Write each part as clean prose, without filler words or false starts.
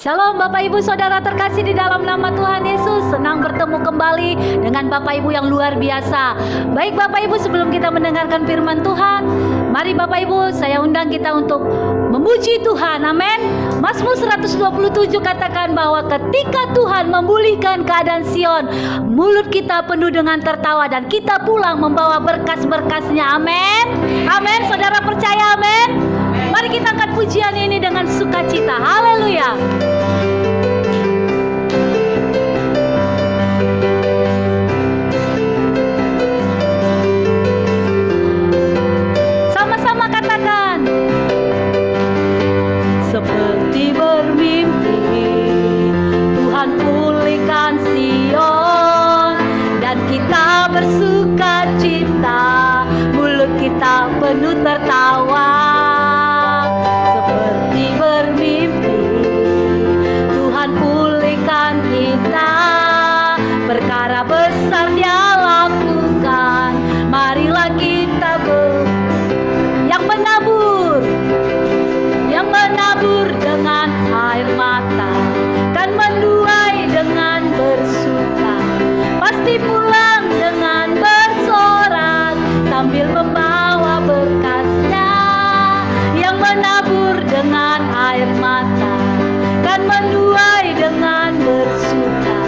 Shalom Bapak Ibu Saudara terkasih di dalam nama Tuhan Yesus. Senang bertemu kembali dengan Bapak Ibu yang luar biasa. Baik Bapak Ibu, sebelum kita mendengarkan firman Tuhan, mari Bapak Ibu saya undang kita untuk memuji Tuhan. Amin. Mazmur 127 katakan bahwa ketika Tuhan memulihkan keadaan Sion, mulut kita penuh dengan tertawa dan kita pulang membawa berkas-berkasnya. Amin. Amin. Saudara percaya? Amin. Mari kita angkat pujian ini dengan sukacita. Haleluya. Sama-sama katakan. Seperti bermimpi Tuhan pulihkan Sion, dan kita bersuka cita, mulut kita penuh tertawa. Seperti bermimpi Tuhan pulihkan kita, perkara besar Dia lakukan. Marilah kita yang menabur dengan air mata kan menuai dengan bersuka, pasti pulang dengan bersorak sambil membawa berkasnya. Yang menabur dengan air mata kan menuai dengan bersuka,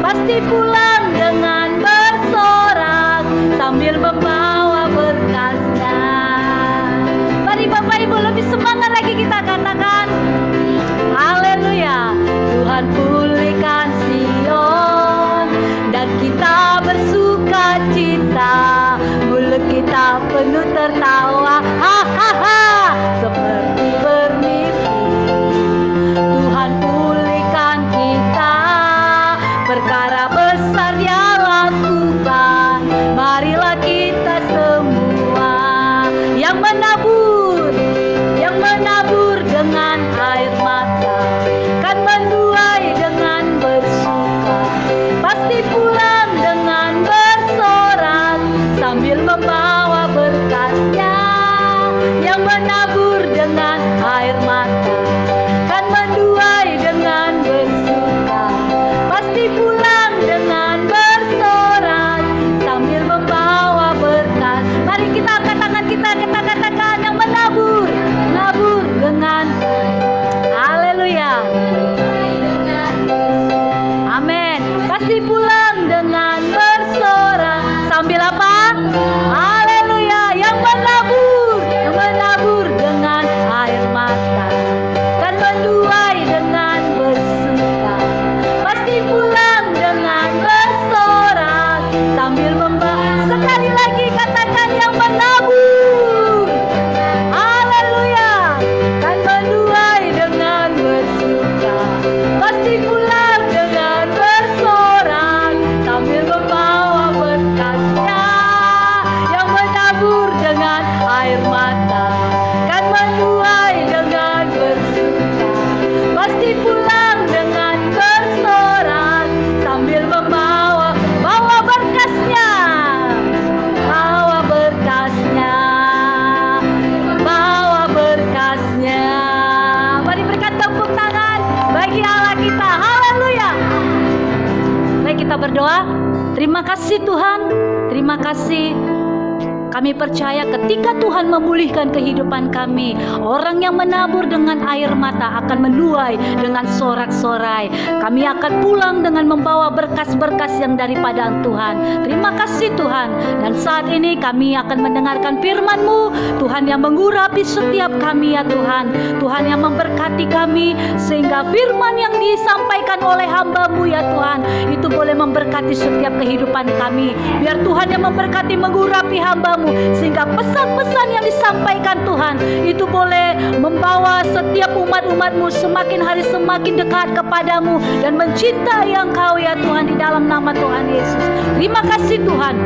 pasti pulang dengan bersorak sambil membawa berkasnya. Mari Bapak Ibu lebih semangat lagi kita katakan haleluya. Tuhan pulihkan Sion dan kita bersuka cita, mulut kita penuh tertawa. Seperti bermimpi Tuhan pulihkan kita, perkara besar Dia lakukan. Marilah kita semua yang menabur dengan air mata kan menuai dengan bersuka, pasti pulang dengan bersorak sambil membawa berkasnya. Yang menabur dengan air mata kan menuai dengan bersuka, pasti pulang dengan bersorak sambil membawa berkas. Mari kita angkat tangan kita katakan yang menabur dengan haleluya. Amin. Pasti pulang dengan bersorak sambil apa? Haleluya. Yang menabur dengan air mata kan menuai dengan bersuka, pasti pulang dengan bersorak sambil membawa. Sekali lagi katakan yang menabur. Haleluya. Kan menuai dengan bersuka, pasti pulang dengan bersorak sambil membawa berkasnya. Yang menabur dengan air mata kan menuai dengan bersuka, pasti pulang dengan bersorak sambil membawa berkasnya. Bawa berkasnya. Mari berikan tepuk tangan bagi Allah kita. Haleluya. Baik, kita berdoa. Terima kasih Tuhan. Terima kasih. Kami percaya ketika Tuhan memulihkan kehidupan kami, orang yang menabur dengan air mata akan menuai dengan sorak-sorai. Kami akan pulang dengan membawa berkas-berkas yang daripada Tuhan. Terima kasih Tuhan. Dan saat ini kami akan mendengarkan firman-Mu, Tuhan, yang mengurapi setiap kami ya Tuhan. Tuhan yang memberkati kami sehingga firman yang disampaikan oleh hamba-Mu ya Tuhan, itu boleh memberkati setiap kehidupan kami. Biar Tuhan yang memberkati, mengurapi hamba-Mu, sehingga pesan-pesan yang disampaikan Tuhan itu boleh membawa setiap umat-umat-Mu semakin hari semakin dekat kepadamu dan mencintai Engkau ya Tuhan, di dalam nama Tuhan Yesus. Terima kasih Tuhan.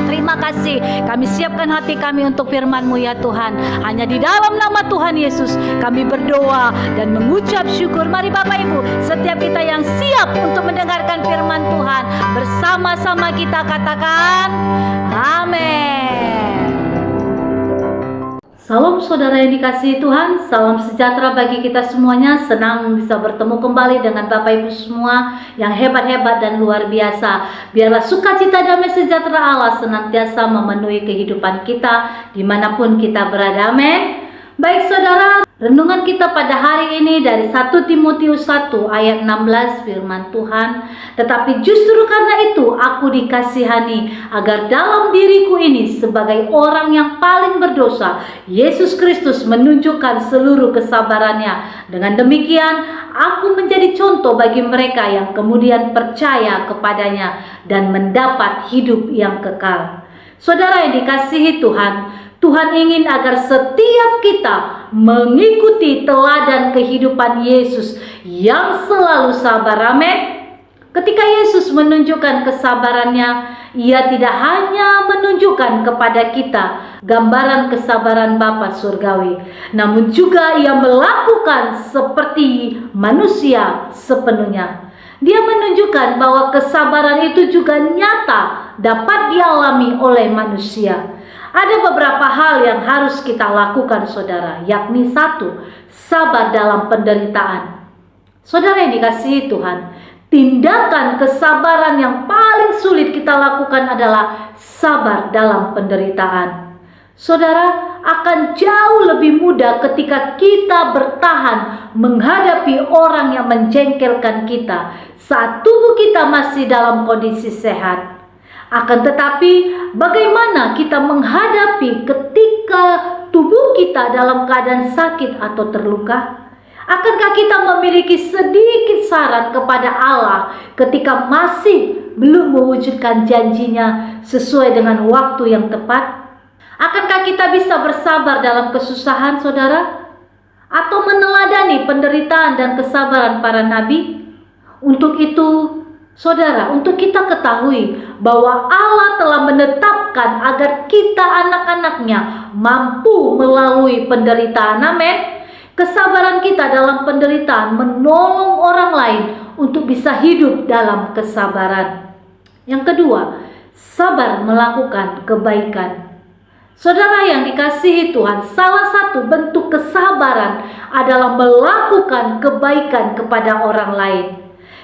Terima kasih. Kami siapkan hati kami untuk firman-Mu ya Tuhan. Hanya di dalam nama Tuhan Yesus kami berdoa dan mengucap syukur. Mari Bapak Ibu, setiap kita yang siap untuk mendengarkan firman Tuhan, bersama-sama kita katakan amin. Salam saudara yang dikasihi Tuhan, salam sejahtera bagi kita semuanya. Senang bisa bertemu kembali dengan Bapak Ibu semua yang hebat-hebat dan luar biasa. Biarlah sukacita damai sejahtera Allah senantiasa memenuhi kehidupan kita dimanapun kita berada. Amin. Baik saudara, renungan kita pada hari ini dari 1 Timotius 1 ayat 16 firman Tuhan. Tetapi justru karena itu aku dikasihani, agar dalam diriku ini sebagai orang yang paling berdosa, Yesus Kristus menunjukkan seluruh kesabarannya. Dengan demikian aku menjadi contoh bagi mereka yang kemudian percaya kepadanya dan mendapat hidup yang kekal. Saudara yang dikasihi Tuhan, Tuhan ingin agar setiap kita mengikuti teladan kehidupan Yesus yang selalu sabar. Amin. Ketika Yesus menunjukkan kesabarannya, Ia tidak hanya menunjukkan kepada kita gambaran kesabaran Bapa surgawi, namun juga Ia melakukan seperti manusia sepenuhnya. Dia menunjukkan bahwa kesabaran itu juga nyata dapat dialami oleh manusia. Ada beberapa hal yang harus kita lakukan saudara, yakni 1, sabar dalam penderitaan. Saudara yang dikasihi Tuhan, tindakan kesabaran yang paling sulit kita lakukan adalah sabar dalam penderitaan. Saudara, akan jauh lebih mudah ketika kita bertahan menghadapi orang yang menjengkelkan kita saat tubuh kita masih dalam kondisi sehat. Akan tetapi, bagaimana kita menghadapi ketika tubuh kita dalam keadaan sakit atau terluka? Akankah kita memiliki sedikit saran kepada Allah ketika masih belum mewujudkan janjinya sesuai dengan waktu yang tepat? Akankah kita bisa bersabar dalam kesusahan, saudara? Atau meneladani penderitaan dan kesabaran para nabi? Untuk itu, saudara, untuk kita ketahui bahwa Allah telah menetapkan agar kita anak-anaknya mampu melalui penderitaan. Amin. Kesabaran kita dalam penderitaan menolong orang lain untuk bisa hidup dalam kesabaran. Yang kedua, sabar melakukan kebaikan. Saudara yang dikasihi Tuhan, salah satu bentuk kesabaran adalah melakukan kebaikan kepada orang lain.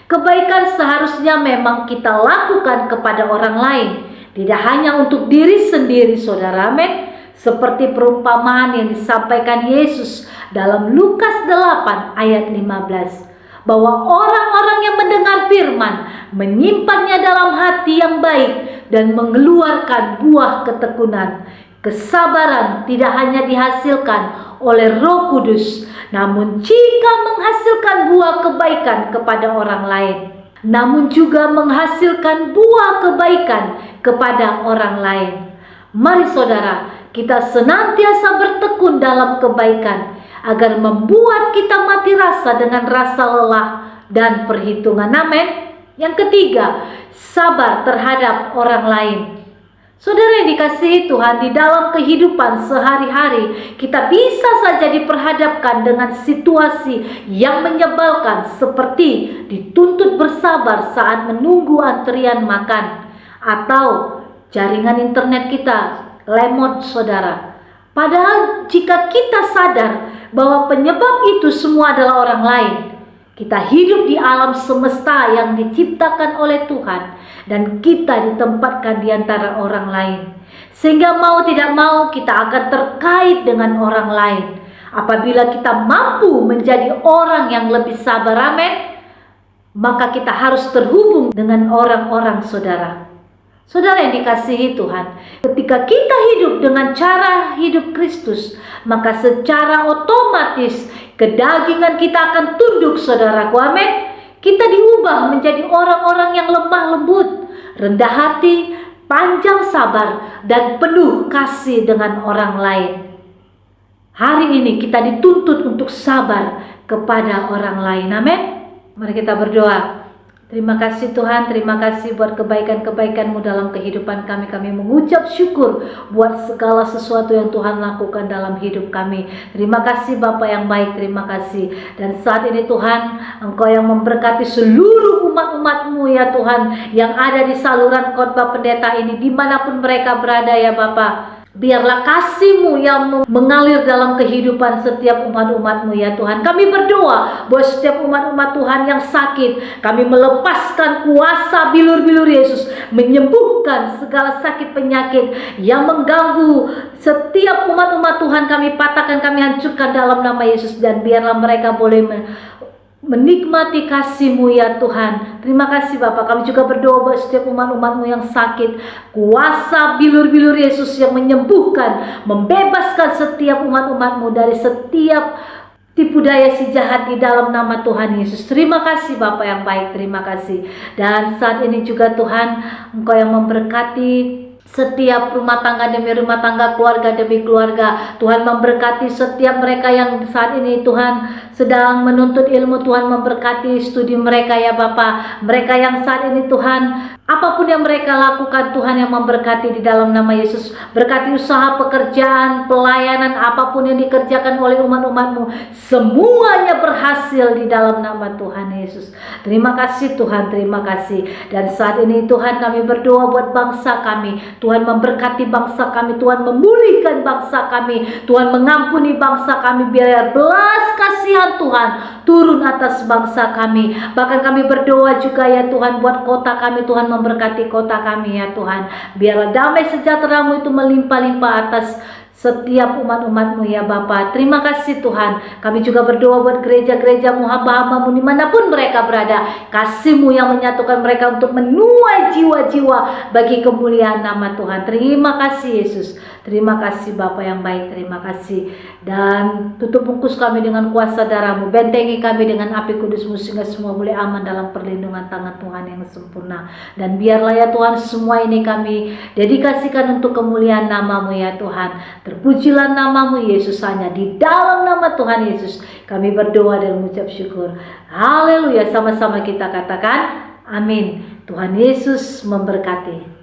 Kebaikan seharusnya memang kita lakukan kepada orang lain, tidak hanya untuk diri sendiri, saudara. Amin. Seperti perumpamaan yang disampaikan Yesus dalam Lukas 8 ayat 15, bahwa orang-orang yang mendengar firman menyimpannya dalam hati yang baik dan mengeluarkan buah ketekunan. Kesabaran tidak hanya dihasilkan oleh Roh Kudus, namun jika menghasilkan buah kebaikan kepada orang lain, namun juga menghasilkan buah kebaikan kepada orang lain. Mari saudara, kita senantiasa bertekun dalam kebaikan agar membuat kita mati rasa dengan rasa lelah dan perhitungan. Amin. Yang ketiga, sabar terhadap orang lain. Saudara yang dikasihi Tuhan, di dalam kehidupan sehari-hari kita bisa saja diperhadapkan dengan situasi yang menyebalkan, seperti dituntut bersabar saat menunggu antrian makan, atau jaringan internet kita lemot, saudara. Padahal jika kita sadar bahwa penyebab itu semua adalah orang lain, kita hidup di alam semesta yang diciptakan oleh Tuhan, dan kita ditempatkan di antara orang lain, sehingga mau tidak mau kita akan terkait dengan orang lain. Apabila kita mampu menjadi orang yang lebih sabar, amin, maka kita harus terhubung dengan orang-orang saudara. Saudara yang dikasihi Tuhan, ketika kita hidup dengan cara hidup Kristus, maka secara otomatis kedagingan kita akan tunduk, saudaraku. Amin. Kita diubah menjadi orang-orang yang lemah lembut, rendah hati, panjang sabar, dan penuh kasih dengan orang lain. Hari ini kita dituntut untuk sabar kepada orang lain. Amin. Mari kita berdoa. Terima kasih Tuhan, terima kasih buat kebaikan-kebaikan-Mu dalam kehidupan kami. Kami mengucap syukur buat segala sesuatu yang Tuhan lakukan dalam hidup kami. Terima kasih Bapa yang baik, terima kasih. Dan saat ini Tuhan, Engkau yang memberkati seluruh umat-umat-Mu ya Tuhan, yang ada di saluran khotbah pendeta ini, dimanapun mereka berada ya Bapa. Biarlah kasih-Mu yang mengalir dalam kehidupan setiap umat-umat-Mu ya Tuhan. Kami berdoa buat setiap umat-umat Tuhan yang sakit, kami melepaskan kuasa bilur-bilur Yesus, menyembuhkan segala sakit penyakit yang mengganggu setiap umat-umat Tuhan. Kami patahkan, kami hancurkan dalam nama Yesus, dan biarlah mereka boleh menikmati kasih-Mu ya Tuhan. Terima kasih Bapak. Kami juga berdoa buat setiap umat-umat-Mu yang sakit, kuasa bilur-bilur Yesus yang menyembuhkan, membebaskan setiap umat-umat-Mu dari setiap tipu daya si jahat di dalam nama Tuhan Yesus. Terima kasih Bapak yang baik, terima kasih. Dan saat ini juga Tuhan, Engkau yang memberkati setiap rumah tangga demi rumah tangga, keluarga demi keluarga. Tuhan memberkati setiap mereka yang saat ini Tuhan sedang menuntut ilmu. Tuhan memberkati studi mereka ya Bapa. Mereka yang saat ini Tuhan, apapun yang mereka lakukan, Tuhan yang memberkati di dalam nama Yesus. Berkati usaha, pekerjaan, pelayanan, apapun yang dikerjakan oleh umat-umat-Mu, semuanya berhasil di dalam nama Tuhan Yesus. Terima kasih Tuhan, terima kasih. Dan saat ini Tuhan, kami berdoa buat bangsa kami. Tuhan memberkati bangsa kami, Tuhan memulihkan bangsa kami, Tuhan mengampuni bangsa kami. Biar belas kasihan Tuhan turun atas bangsa kami. Bahkan kami berdoa juga ya Tuhan buat kota kami. Tuhan memberkati kota kami ya Tuhan. Biarlah damai sejahtera-Mu itu melimpah-limpah atas setiap umat-umat-Mu ya Bapa. Terima kasih Tuhan. Kami juga berdoa buat gereja-gereja-Mu, hamba-hamba-Mu dimanapun mereka berada. Kasih-Mu yang menyatukan mereka untuk menuai jiwa-jiwa bagi kemuliaan nama Tuhan. Terima kasih Yesus. Terima kasih Bapa yang baik, terima kasih. Dan tutup bungkus kami dengan kuasa darah-Mu, bentengi kami dengan api kudus-Mu, sehingga semua boleh aman dalam perlindungan tangan Tuhan yang sempurna. Dan biarlah ya Tuhan, semua ini kami dedikasikan untuk kemuliaan nama-Mu ya Tuhan. Terpujilah nama-Mu Yesus, hanya di dalam nama Tuhan Yesus kami berdoa dan mengucap syukur. Haleluya. Sama-sama kita katakan amin. Tuhan Yesus memberkati.